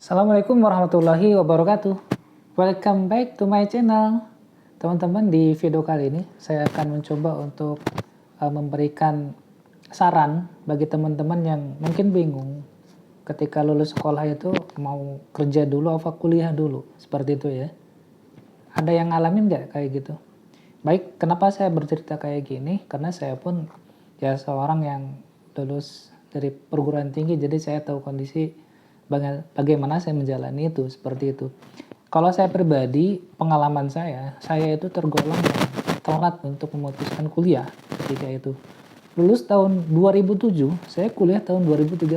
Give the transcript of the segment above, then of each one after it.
Assalamualaikum warahmatullahi wabarakatuh. Welcome back to my channel. Teman-teman, di video kali ini saya akan mencoba untuk memberikan saran bagi teman-teman yang mungkin bingung ketika lulus sekolah itu mau kerja dulu apa kuliah dulu, seperti itu ya. Ada yang ngalamin nggak kayak gitu? Baik, kenapa saya bercerita kayak gini? Karena saya pun ya seorang yang lulus dari perguruan tinggi, jadi saya tahu kondisi bagaimana saya menjalani itu, seperti itu. Kalau saya pribadi, pengalaman saya itu tergolong yang telat untuk memutuskan kuliah ketika itu. Lulus tahun 2007, saya kuliah tahun 2013.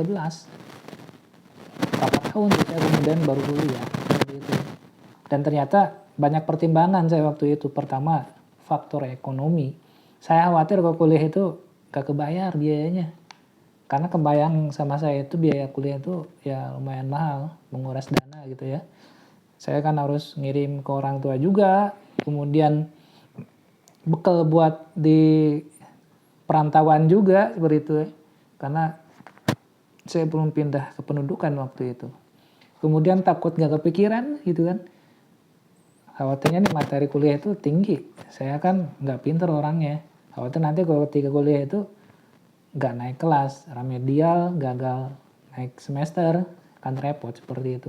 Berapa tahun saya kemudian baru kuliah, seperti itu. Dan ternyata banyak pertimbangan saya waktu itu. Pertama, faktor ekonomi. Saya khawatir kalau kuliah itu gak kebayar biayanya. Karena kebayang sama saya itu biaya kuliah itu ya lumayan mahal, menguras dana gitu ya. Saya kan harus ngirim ke orang tua juga, kemudian bekal buat di perantauan juga seperti itu ya. Karena saya belum pindah ke pendudukan waktu itu. Kemudian takut gak kepikiran gitu kan. Khawatirnya nih materi kuliah itu tinggi. Saya kan gak pinter orangnya. Khawatir nanti kalau ketika kuliah itu nggak naik kelas, remedial, gagal naik semester, kan repot seperti itu.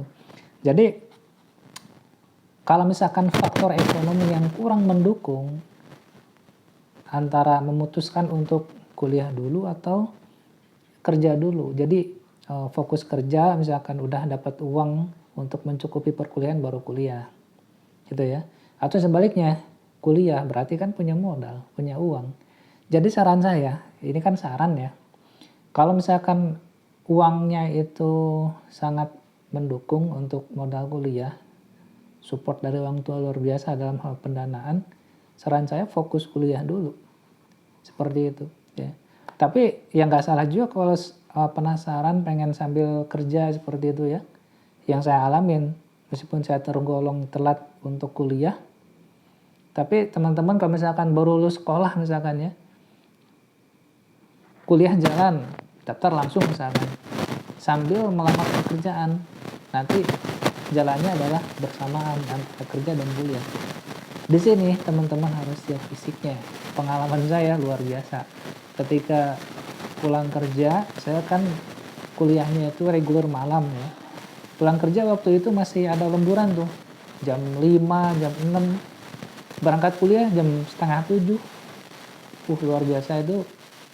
Jadi, kalau misalkan faktor ekonomi yang kurang mendukung, antara memutuskan untuk kuliah dulu atau kerja dulu. Jadi, fokus kerja, misalkan udah dapat uang untuk mencukupi perkuliahan baru kuliah. Gitu ya. Atau sebaliknya, kuliah berarti kan punya modal, punya uang. Jadi saran saya, ini kan saran ya, kalau misalkan uangnya itu sangat mendukung untuk modal kuliah, support dari orang tua luar biasa dalam hal pendanaan, saran saya fokus kuliah dulu. Seperti itu ya. Tapi yang nggak salah juga kalau penasaran pengen sambil kerja seperti itu ya. Yang saya alamin, meskipun saya tergolong telat untuk kuliah, tapi teman-teman kalau misalkan baru lulus sekolah misalkan ya, kuliah jalan, daftar langsung misalkan, sambil melamar pekerjaan, nanti jalannya adalah bersamaan antara kerja dan kuliah. Di sini teman-teman harus siap fisiknya. Pengalaman saya luar biasa. Ketika pulang kerja, saya kan kuliahnya itu reguler malam ya. Pulang kerja waktu itu masih ada lemburan tuh, jam 5, jam 6. Berangkat kuliah jam setengah 7. Luar biasa itu.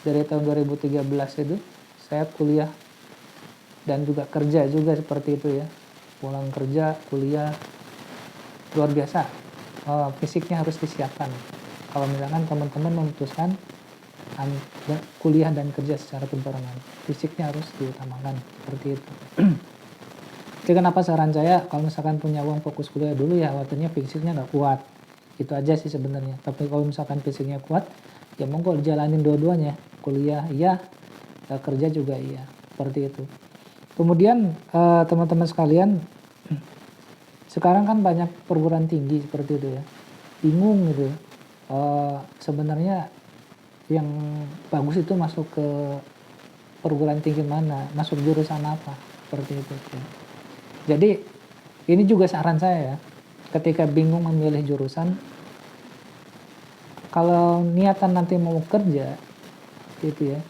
Dari tahun 2013 itu saya kuliah dan juga kerja juga seperti itu ya. Pulang kerja, kuliah, luar biasa. Fisiknya harus disiapkan. Kalau misalkan teman-teman memutuskan kuliah dan kerja secara berbarengan, fisiknya harus diutamakan seperti itu. Jadi kenapa saran saya kalau misalkan punya uang fokus kuliah dulu ya, khawatirnya fisiknya nggak kuat. Itu aja sih sebenarnya. Tapi kalau misalkan fisiknya kuat, ya monggo jalanin dua-duanya. Kuliah iya, kerja juga iya, seperti itu. Kemudian teman-teman sekalian, sekarang kan banyak perguruan tinggi seperti itu ya, bingung gitu. Sebenarnya yang bagus itu masuk ke perguruan tinggi mana, masuk jurusan apa, seperti itu ya. Jadi ini juga saran saya ya, ketika bingung memilih jurusan, kalau niatan nanti mau kerja gitu ya.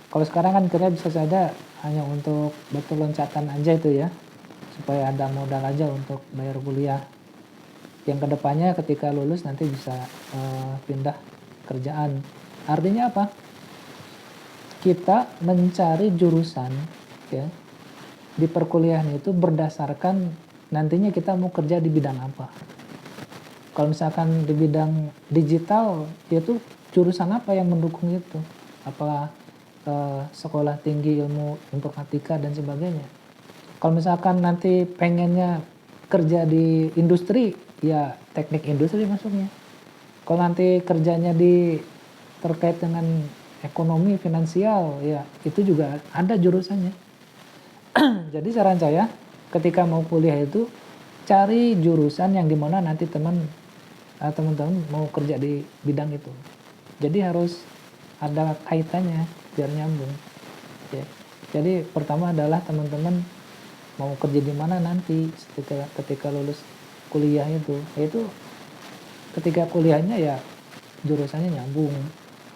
Kalau sekarang kan kerja bisa saja hanya untuk batu loncatan aja itu ya, supaya ada modal aja untuk bayar kuliah. Yang kedepannya ketika lulus nanti bisa pindah kerjaan. Artinya apa? Kita mencari jurusan ya di perkuliahan itu berdasarkan nantinya kita mau kerja di bidang apa. Kalau misalkan di bidang digital, yaitu jurusan apa yang mendukung itu? Apa sekolah tinggi ilmu informatika dan sebagainya. Kalau misalkan nanti pengennya kerja di industri, ya teknik industri masuknya. Kalau nanti kerjanya di terkait dengan ekonomi finansial, ya itu juga ada jurusannya. Jadi saran saya, ketika mau kuliah itu cari jurusan yang dimana nanti teman-teman mau kerja di bidang itu. Jadi harus ada kaitannya biar nyambung ya. Jadi pertama adalah teman-teman mau kerja di mana nanti ketika lulus kuliah itu ketika kuliahnya ya jurusannya nyambung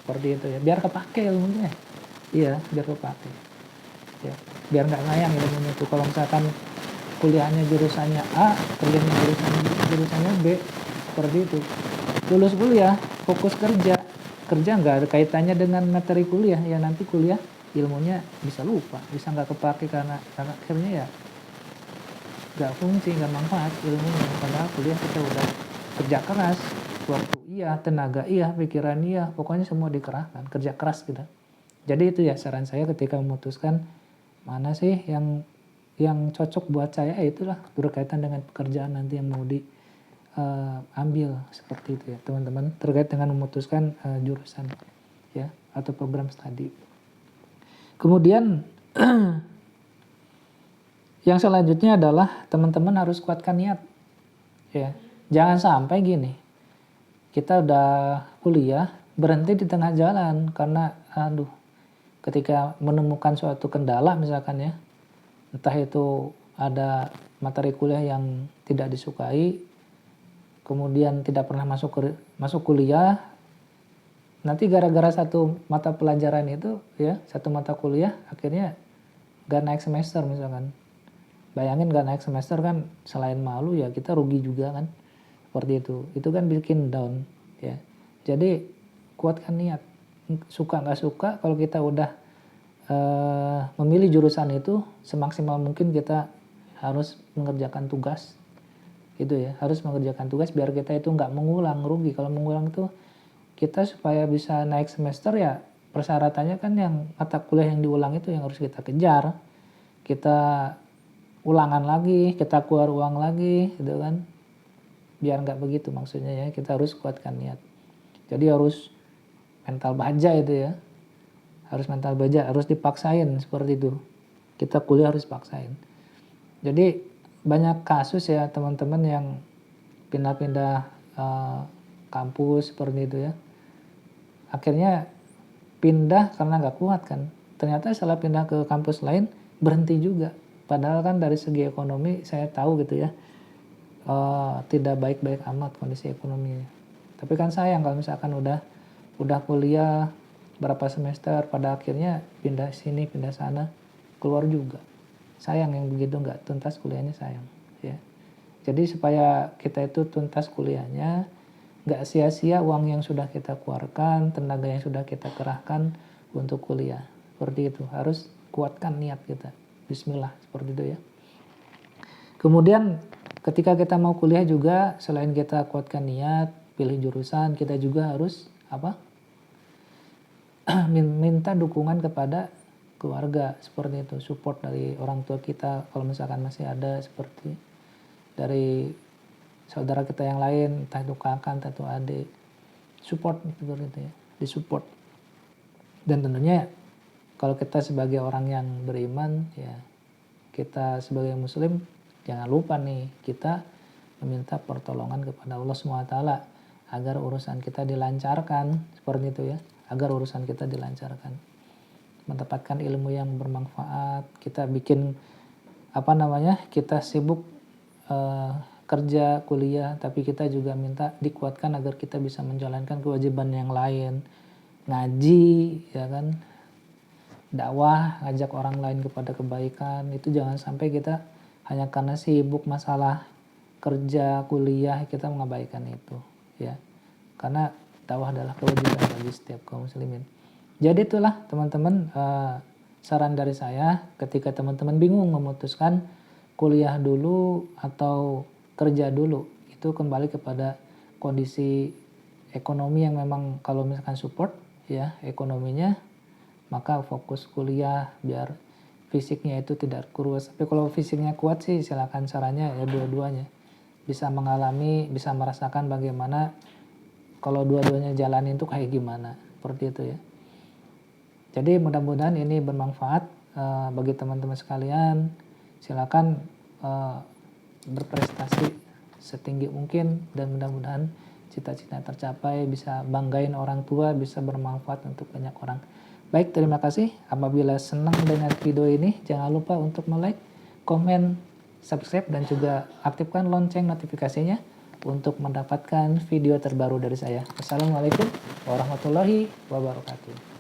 seperti itu ya, biar kepake ilmunya. Iya, biar kepake ya, biar nggak ngayang ilmunya tuh. Kalau misalkan kuliahnya jurusannya A, kerjanya jurusannya B, seperti itu. Lulus kuliah, fokus kerja nggak ada kaitannya dengan materi kuliah ya, nanti kuliah ilmunya bisa lupa, bisa nggak kepake karena akhirnya ya nggak fungsi, nggak manfaat ilmunya. Padahal kuliah kita udah kerja keras, waktu iya, tenaga iya, pikiran iya, pokoknya semua dikerahkan, kerja keras kita. Jadi itu ya saran saya ketika memutuskan mana sih yang cocok buat saya, itulah berkaitan dengan pekerjaan nanti yang mau diambil, seperti itu ya teman-teman, terkait dengan memutuskan jurusan ya atau program studi. Kemudian yang selanjutnya adalah teman-teman harus kuatkan niat ya. Jangan sampai gini, kita udah kuliah berhenti di tengah jalan karena ketika menemukan suatu kendala misalkan ya, entah itu ada materi kuliah yang tidak disukai, kemudian tidak pernah masuk kuliah, nanti gara-gara satu mata pelajaran itu ya, satu mata kuliah akhirnya gak naik semester misalkan. Bayangin gak naik semester kan, selain malu ya kita rugi juga kan, seperti itu kan bikin down ya. Jadi kuatkan niat, suka gak suka, kalau kita udah memilih jurusan itu, semaksimal mungkin kita harus mengerjakan tugas gitu ya, harus mengerjakan tugas biar kita itu nggak mengulang, rugi. Kalau mengulang itu kita supaya bisa naik semester ya persyaratannya kan yang mata kuliah yang diulang itu yang harus kita kejar, kita ulangan lagi, kita keluar uang lagi gitu kan, biar nggak begitu maksudnya ya. Kita harus kuatkan niat, jadi harus mental baja itu ya, harus mental baja, harus dipaksain seperti itu. Kita kuliah harus paksain. Jadi banyak kasus ya teman-teman yang pindah-pindah kampus seperti itu ya, akhirnya pindah karena nggak kuat kan, ternyata setelah pindah ke kampus lain berhenti juga. Padahal kan dari segi ekonomi saya tahu gitu ya, tidak baik-baik amat kondisi ekonominya. Tapi kan sayang kalau misalkan udah kuliah berapa semester, pada akhirnya pindah sini pindah sana, keluar juga. Sayang yang begitu nggak tuntas kuliahnya, sayang ya. Jadi supaya kita itu tuntas kuliahnya, nggak sia-sia uang yang sudah kita keluarkan, tenaga yang sudah kita kerahkan untuk kuliah. Seperti itu, harus kuatkan niat kita. Bismillah, seperti itu ya. Kemudian ketika kita mau kuliah juga, selain kita kuatkan niat, pilih jurusan, kita juga harus minta dukungan kepada keluarga, seperti itu. Support dari orang tua kita kalau misalkan masih ada, seperti dari saudara kita yang lain, entah itu kakak, entah itu adik. Support seperti itu ya, disupport. Dan tentunya kalau kita sebagai orang yang beriman ya, kita sebagai muslim jangan lupa nih, kita meminta pertolongan kepada Allah SWT agar urusan kita dilancarkan, seperti itu ya, agar urusan kita dilancarkan, mendapatkan ilmu yang bermanfaat. Kita bikin kita sibuk kerja, kuliah, tapi kita juga minta dikuatkan agar kita bisa menjalankan kewajiban yang lain, ngaji ya kan, dakwah, ngajak orang lain kepada kebaikan. Itu jangan sampai kita hanya karena sibuk masalah kerja, kuliah, kita mengabaikan itu ya. Karena dakwah adalah kewajiban bagi setiap kaum muslimin. Jadi itulah teman-teman saran dari saya ketika teman-teman bingung memutuskan kuliah dulu atau kerja dulu. Itu kembali kepada kondisi ekonomi yang memang kalau misalkan support ya ekonominya, maka fokus kuliah biar fisiknya itu tidak kurus. Tapi kalau fisiknya kuat sih silakan, sarannya ya dua-duanya. Bisa merasakan bagaimana kalau dua-duanya jalanin itu kayak gimana. Seperti itu ya. Jadi mudah-mudahan ini bermanfaat bagi teman-teman sekalian. Silakan berprestasi setinggi mungkin dan mudah-mudahan cita-cita tercapai, bisa banggain orang tua, bisa bermanfaat untuk banyak orang. Baik, terima kasih. Apabila senang dengan video ini, jangan lupa untuk like, komen, subscribe, dan juga aktifkan lonceng notifikasinya untuk mendapatkan video terbaru dari saya. Wassalamualaikum warahmatullahi wabarakatuh.